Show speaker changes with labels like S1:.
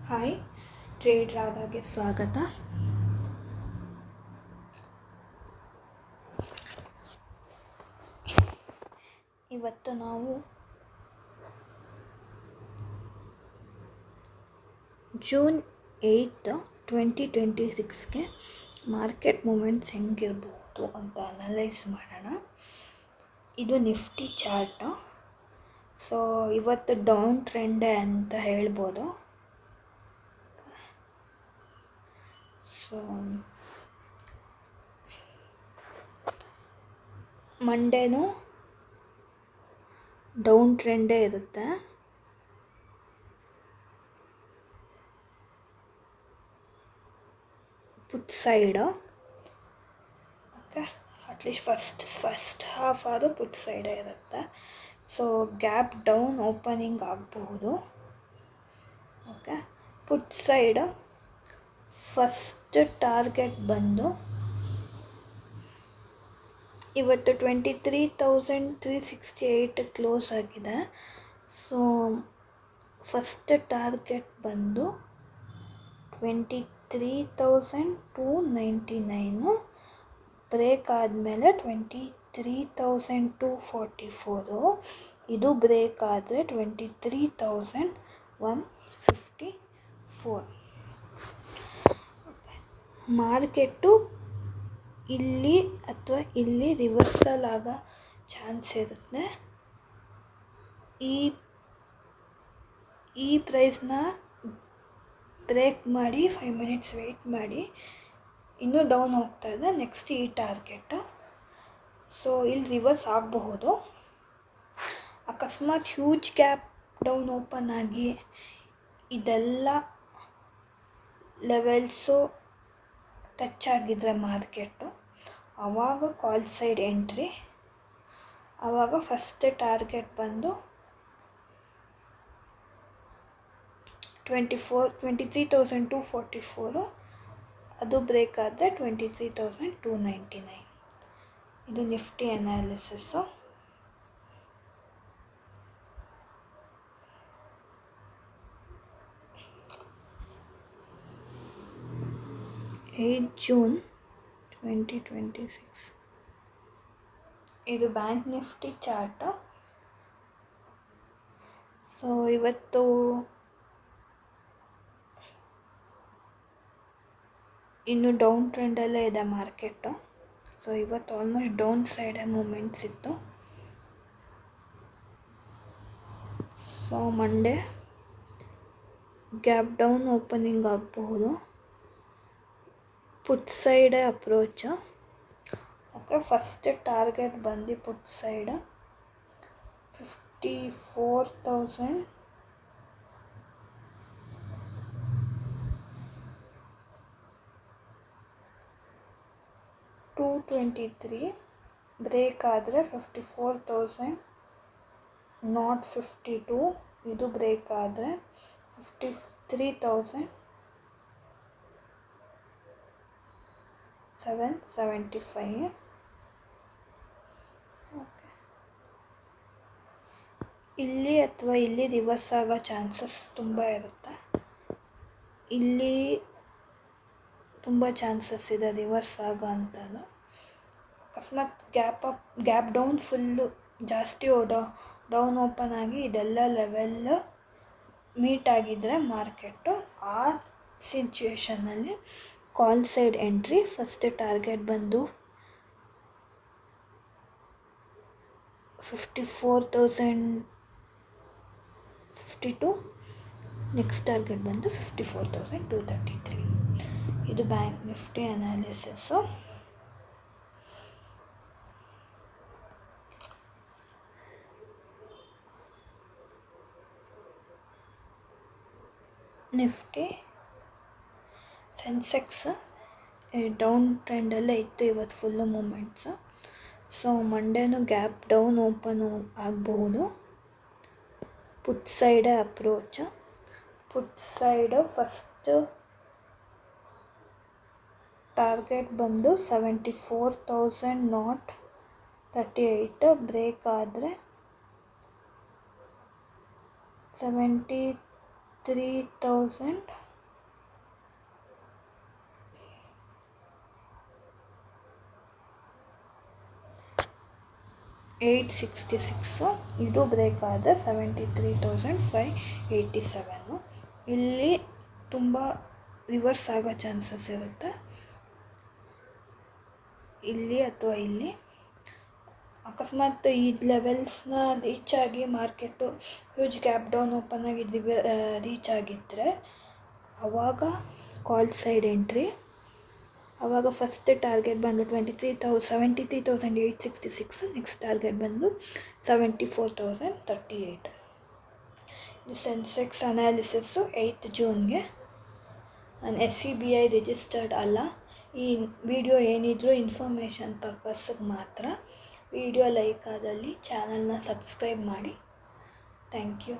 S1: Hi, trade ರಾಧಾಗೆ ಸ್ವಾಗತ. ಇವತ್ತು ನಾವು ಜೂನ್ 8, 2026ಗೆ ಮಾರ್ಕೆಟ್ ಮೂಮೆಂಟ್ಸ್ ಹೆಂಗಿರ್ಬೋದು ಅಂತ ಅನಲೈಸ್ ಮಾಡೋಣ. ಇದು ನಿಫ್ಟಿ ಚಾರ್ಟು. ಸೊ ಇವತ್ತು ಡೌನ್ ಟ್ರೆಂಡೇ ಅಂತ ಹೇಳ್ಬೋದು. ಸೊ ಮಂಡೇನೂ ಡೌನ್ ಟ್ರೆಂಡೇ ಇರುತ್ತೆ. Put side okay, at least first half ಅದು ಪುಟ್ ಸೈಡೇ ಇರುತ್ತೆ. ಸೊ ಗ್ಯಾಪ್ ಡೌನ್ ಓಪನಿಂಗ್ ಆಗಬಹುದು. Okay, put side first target ಬಂದು ಇವತ್ತು 23,368 ಕ್ಲೋಸ್ ಆಗಿದೆ. ಸೊ ಫಸ್ಟ್ ಟಾರ್ಗೆಟ್ ಬಂದು 23,299, ಬ್ರೇಕ್ ಆದಮೇಲೆ 23,244, ಇದು ಬ್ರೇಕ್ ಆದರೆ 23,154. ಮಾರ್ಕೆಟು ಇಲ್ಲಿ ಅಥವಾ ಇಲ್ಲಿ ರಿವರ್ಸಲ್ ಆಗೋ ಚಾನ್ಸ್ ಇರುತ್ತೆ. ಈ ಪ್ರೈಸ್ನ ಬ್ರೇಕ್ ಮಾಡಿ 5 ಮಿನಿಟ್ಸ್ ವೆಯ್ಟ್ ಮಾಡಿ, ಇನ್ನೂ ಡೌನ್ ಹೋಗ್ತಾ ಇದೆ. ನೆಕ್ಸ್ಟ್ ಈ ಟಾರ್ಗೆಟು. ಸೊ ಇಲ್ಲಿ ರಿವರ್ಸ್ ಆಗಬಹುದು. ಅಕಸ್ಮಾತ್ ಹ್ಯೂಜ್ ಗ್ಯಾಪ್ ಡೌನ್ ಓಪನ್ ಆಗಿ ಇದೆಲ್ಲ ಲೆವೆಲ್ಸು ಟಚ್ ಆಗಿದ್ರೆ ಮಾರ್ಕೆಟು, ಆವಾಗ ಕಾಲ್ ಸೈಡ್ ಎಂಟ್ರಿ. ಆವಾಗ ಫಸ್ಟ್ ಟಾರ್ಗೆಟ್ ಬಂದು 23,244, ಅದು ಬ್ರೇಕ್ ಆದರೆ 23,299. ಇದು ನಿಫ್ಟಿ ಅನಾಲಿಸಿಸ್ಸು. ಜೂನ್ 2026. ಇದು ಬ್ಯಾಂಕ್ ನಿಫ್ಟಿ ಚಾರ್ಟು. ಸೊ ಇವತ್ತು ಇನ್ನು ಡೌನ್ ಟ್ರೆಂಡಲ್ಲೇ ಇದೆ ಮಾರ್ಕೆಟು. ಸೊ ಇವತ್ತು ಆಲ್ಮೋಸ್ಟ್ ಡೌನ್ ಸೈಡೇ ಮೂಮೆಂಟ್ಸ್ ಇತ್ತು. So Monday gap down opening ಆಗಬಹುದು. ಪುಟ್ ಸೈಡೇ ಅಪ್ರೋಚು. ಓಕೆ, ಫಸ್ಟ್ ಟಾರ್ಗೆಟ್ ಬಂದು ಪುಟ್ ಸೈಡ್ 54,223, ಬ್ರೇಕ್ ಆದರೆ 54,052, ಇದು ಬ್ರೇಕ್ ಆದರೆ 53,775. ಓಕೆ, ಇಲ್ಲಿ ಅಥವಾ ಇಲ್ಲಿ ರಿವರ್ಸ್ ಆಗೋ ಚಾನ್ಸಸ್ ತುಂಬ ಇರುತ್ತೆ. ಇಲ್ಲಿ ತುಂಬ ಚಾನ್ಸಸ್ ಇದೆ ರಿವರ್ಸ್ ಆಗೋ ಅಂಥದ್ದು. ಅಕಸ್ಮಾತ್ ಗ್ಯಾಪ್ ಡೌನ್ ಫುಲ್ಲು ಜಾಸ್ತಿ ಡೌನ್ ಓಪನ್ ಆಗಿ ಇದೆಲ್ಲ ಲೆವೆಲ್ ಮೀಟ್ ಆಗಿದ್ದರೆ ಮಾರ್ಕೆಟು, ಆ ಸಿಚುವೇಷನಲ್ಲಿ call side entry. First target ಬಂದು 54,052, ನೆಕ್ಸ್ಟ್ ಟಾರ್ಗೆಟ್ ಬಂದು 54,233. ಇದು Bank Nifty analysis. Nifty Sensex down ಟ್ರೆಂಡಲ್ಲೇ ಇತ್ತು ಇವತ್ತು ಫುಲ್ಲು ಮೂಮೆಂಟ್ಸು. ಸೊ ಮಂಡೇನೂ ಗ್ಯಾಪ್ ಡೌನ್ ಓಪನ್ ಆಗಬಹುದು. ಪುಟ್ ಸೈಡೇ approach. Put side first target ಬಂದು 74,038, ಬ್ರೇಕ್ ಆದರೆ 73 73,866. ಇದು ಬ್ರೇಕ್ ಆದರೆ 73,587. ಇಲ್ಲಿ ತುಂಬ ರಿವರ್ಸ್ ಆಗೋ ಚಾನ್ಸಸ್ ಇರುತ್ತೆ, ಇಲ್ಲಿ ಅಥವಾ ಇಲ್ಲಿ. ಅಕಸ್ಮಾತ್ ಈ ಲೆವೆಲ್ಸ್ನ ರೀಚ್ ಆಗಿ market huge gap down open ಆಗಿ ರೀಚ್ ಆಗಿದ್ದರೆ ಆವಾಗ ಕಾಲ್ ಸೈಡ್ ಎಂಟ್ರಿ. ಆವಾಗ ಫಸ್ಟ್ ಟಾರ್ಗೆಟ್ ಬಂದು 73,866. ನೆಕ್ಸ್ಟ್ ಟಾರ್ಗೆಟ್ ಬಂದು 74,038. ಇದು ಸೆನ್ಸೆಕ್ಸ್ ಅನಾಲಿಸಿಸ್ಸು 8th ಜೂನ್ಗೆ. ನಾನು SCBI ರಿಜಿಸ್ಟರ್ಡ್ ಅಲ್ಲ. ಈ ವಿಡಿಯೋ ಏನಿದ್ರು ಇನ್ಫಾರ್ಮೇಷನ್ ಪರ್ಪಸ್ಸಿಗೆ ಮಾತ್ರ. ವಿಡಿಯೋ ಲೈಕ್ ಆದಲ್ಲಿ ಚಾನಲ್ನ ಸಬ್ಸ್ಕ್ರೈಬ್ ಮಾಡಿ. Thank you.